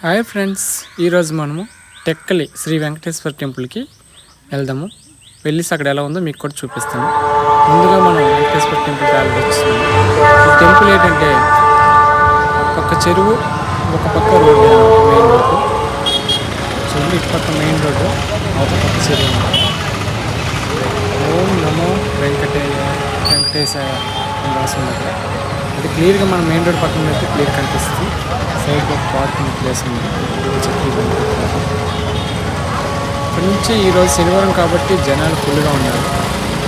Hi friends, ఈరోజు మనము టెక్కలి శ్రీ వెంకటేశ్వర టెంపుల్కి వెళ్దాము. వెళ్ళేసి అక్కడ ఎలా ఉందో మీకు కూడా చూపిస్తాను. ముందుగా మనం వెంకటేశ్వర టెంపుల్ రావాలి వచ్చింది. ఈ టెంపుల్ ఏంటంటే ఒక చెరువు, ఒక పక్క రోడ్డు, మెయిన్ రోడ్డు చెరువు, ఇటు పక్క మెయిన్ రోడ్డు, ఒక పక్క చెరువు. ఓం నమో వెంకటేశాయ రాసింది అక్కడ. అది క్లియర్గా మన మెయిన్ రోడ్ పక్కన అయితే క్లియర్ కనిపిస్తుంది. సైడ్ ఒక పార్కింగ్ ప్లేస్ ఉంది. ఇక్కడ నుంచి ఈరోజు శనివారం కాబట్టి జనాలు ఫుల్గా ఉన్నారు.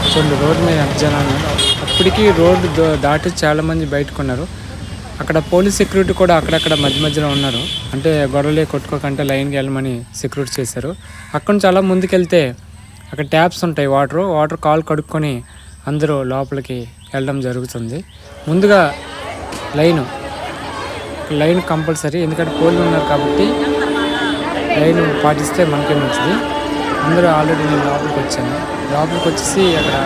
చూడండి రోడ్డు మీద ఎంత జనాలు ఉన్నారు. అప్పటికి రోడ్డు దాటి చాలామంది బయటకు ఉన్నారు. అక్కడ పోలీస్ సెక్యూరిటీ కూడా అక్కడక్కడ మధ్య మధ్యలో ఉన్నారు. అంటే గొడవలే కొట్టుకోకంటే లైన్కి వెళ్ళమని సెక్యూరిటీ చేశారు. అక్కడ నుంచి అలా ముందుకెళ్తే అక్కడ ట్యాప్స్ ఉంటాయి. వాటర్ కాల్ కడుక్కొని అందరూ లోపలికి వెళ్ళడం జరుగుతుంది. ముందుగా లైన్ కంపల్సరీ, ఎందుకంటే పోలీసులు ఉన్నారు కాబట్టి లైన్ పాటిస్తే మనకే మంచిది. అందరూ ఆల్రెడీ నేను లోపలికి వచ్చాను. లోపలికి వచ్చేసి అక్కడ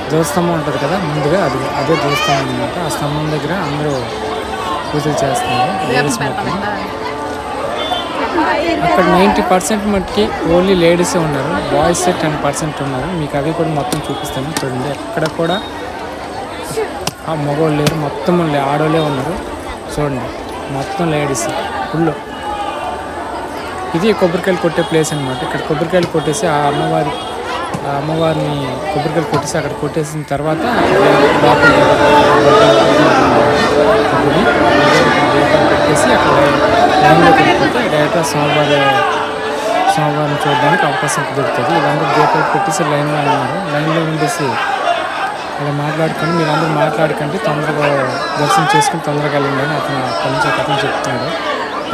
ధ్వజస్తంభం ఉంటుంది కదా, ముందుగా అదే ధ్వజస్తంభం అనమాట. ఆ స్తంభం దగ్గర అందరూ పూజలు చేస్తున్నారు. అక్కడ 90% మట్టుకి ఓన్లీ లేడీసే ఉన్నారు. బాయ్స్ 10% ఉన్నారు. మీకు అవి కూడా మొత్తం చూపిస్తాను. చూడండి, ఎక్కడ కూడా మగవాళ్ళు లేరు, మొత్తం ఆడవాళ్ళే ఉన్నారు. చూడండి, మొత్తం లేడీస్ ఫుల్. ఇది కొబ్బరికాయలు కొట్టే ప్లేస్ అనమాట. ఇక్కడ కొబ్బరికాయలు కొట్టేసి ఆ అమ్మవారిని కొబ్బరికాయలు కొట్టేసి అక్కడ కొట్టేసిన తర్వాత పెట్టేసి అక్కడ లైన్లోకి వెళ్ళిపోతే డైరెక్ట్గా సోమవారం చూడడానికి అవకాశం కుదురుతుంది. వీళ్ళందరూ దీపాలు పెట్టేసి లైన్లో ఉన్నారు. లైన్లో ఉండేసి అలా మాట్లాడుకొని మీరందరూ మాట్లాడుకండి, తొందరగా దర్శనం చేసుకుని తొందరగా వెళ్ళండి అని అతను చెప్తున్నాడు.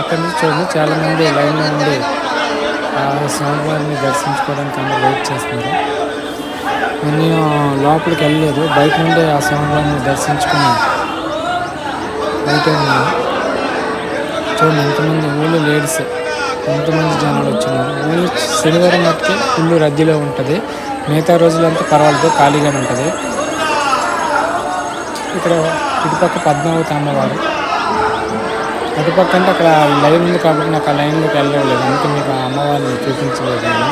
అక్కడి నుంచి చూడండి చాలామంది లైన్లో ఉండి స్వామివారిని దర్శించుకోవడానికి అందరూ వెయిట్ చేస్తున్నారు. నేను లోపలికి వెళ్ళలేదు, బయట నుండి ఆ స్వామివారిని దర్శించుకుని బయట ఉన్నాను. చూడండి ఎంతమంది ఊళ్ళో లేడీస్, ఎంతమంది జనాలు వచ్చినారు. ఊళ్ళో శనివారం మట్టుకి ఫుల్ రద్దీలో ఉంటుంది. మిగతా రోజులంతా పర్వాలేదు, ఖాళీగానే ఉంటుంది. ఇక్కడ ఇటుపక్క పద్మావతి అమ్మవారు, అటుపక్క అంటే అక్కడ లైన్ ఉంది కాబట్టి నాకు ఆ లైన్లోకి వెళ్ళలేదు, అందుకే మీకు ఆ అమ్మవారిని చూపించలేదు నేను.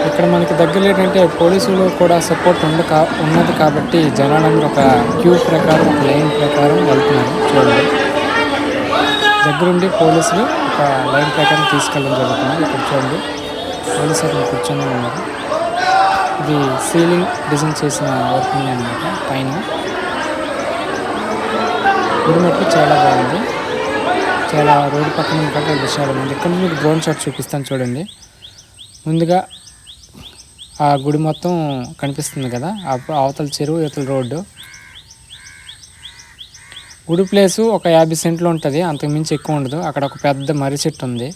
ఇక్కడ మనకి దగ్గర ఏంటంటే పోలీసులు కూడా సపోర్ట్ ఉన్నది కాబట్టి జనాలందరూ ఒక క్యూ ప్రకారం, ఒక లైన్ ప్రకారం వెళ్తున్నారు. చూడండి, దగ్గరుండి పోలీసులు ఒక లైన్ ప్రకారం తీసుకెళ్ళడం జరుగుతుంది. ఇక్కడ చూడండి పోలీసులు కూర్చొని ఉన్నారు. ఇది సీలింగ్ డిజైన్ చేసిన వర్క్ ఉంది అనమాట. పైన గుడి మట్టి చాలా బాగుంది. చాలా రోడ్డు పక్కన కంటే విషయాలు ఉంది. ఇక్కడ మీకు డ్రోన్ షాట్ చూపిస్తాను చూడండి. ముందుగా ఆ గుడి మొత్తం కనిపిస్తుంది కదా, అవతల చెరువు, ఇవతల రోడ్డు. గుడి ప్లేసు ఒక 50 సెంట్లు ఉంటుంది, అంతకుమించి ఎక్కువ ఉండదు. అక్కడ ఒక పెద్ద మర్రి చెట్టు ఉంది.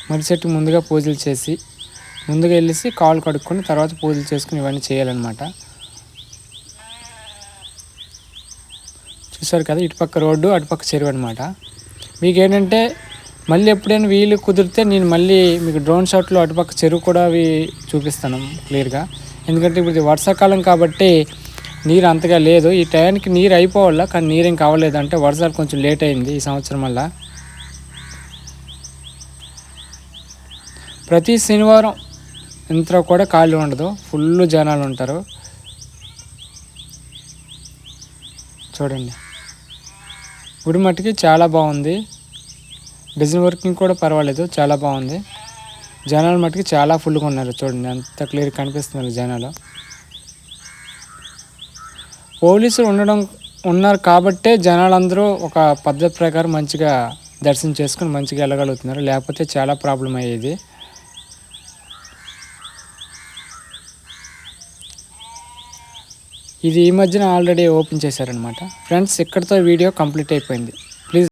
మర్రి చెట్టు ముందుగా పూజలు చేసి ముందుగా వెళ్ళేసి కాలు కడుక్కొని తర్వాత పూజలు చేసుకుని ఇవన్నీ చేయాలన్నమాట. చూసారు కదా, ఇటుపక్క రోడ్డు, అటుపక్క చెరువు అనమాట. మీకు ఏంటంటే మళ్ళీ ఎప్పుడైనా వీలు కుదిరితే నేను మళ్ళీ మీకు డ్రోన్ షాట్లో అటుపక్క చెరువు కూడా అవి చూపిస్తాను క్లియర్గా. ఎందుకంటే ఇప్పుడు ఇది వర్షాకాలం కాబట్టి నీరు అంతగా లేదు. ఈ టైంకి నీరు అయిపోవాలా, కానీ నీరేం కావలేదు. అంటే వర్షాలు కొంచెం లేట్ అయింది ఈ సంవత్సరం వల్ల. ప్రతి శనివారం ఇంట్లో కూడా ఖాళీ ఉండదు, ఫుల్ జనాలు ఉంటారు. చూడండి, గుడి మట్టికి చాలా బాగుంది. డిజైన్ వర్కింగ్ కూడా పర్వాలేదు, చాలా బాగుంది. జనాలు మట్టికి చాలా ఫుల్గా ఉన్నారు. చూడండి ఎంత క్లియర్ కనిపిస్తున్నారు జనాలు. పోలీసులు ఉన్నారు కాబట్టే జనాలందరూ ఒక పద్ధతి ప్రకారం మంచిగా దర్శనం చేసుకుని మంచిగా వెళ్ళగలుగుతున్నారు. లేకపోతే చాలా ప్రాబ్లం అయ్యేది. ఇది ఈ మధ్యన ఆల్రెడీ ఓపెన్ చేశారనమాట. ఫ్రెండ్స్, ఇక్కడితో వీడియో కంప్లీట్ అయిపోయింది.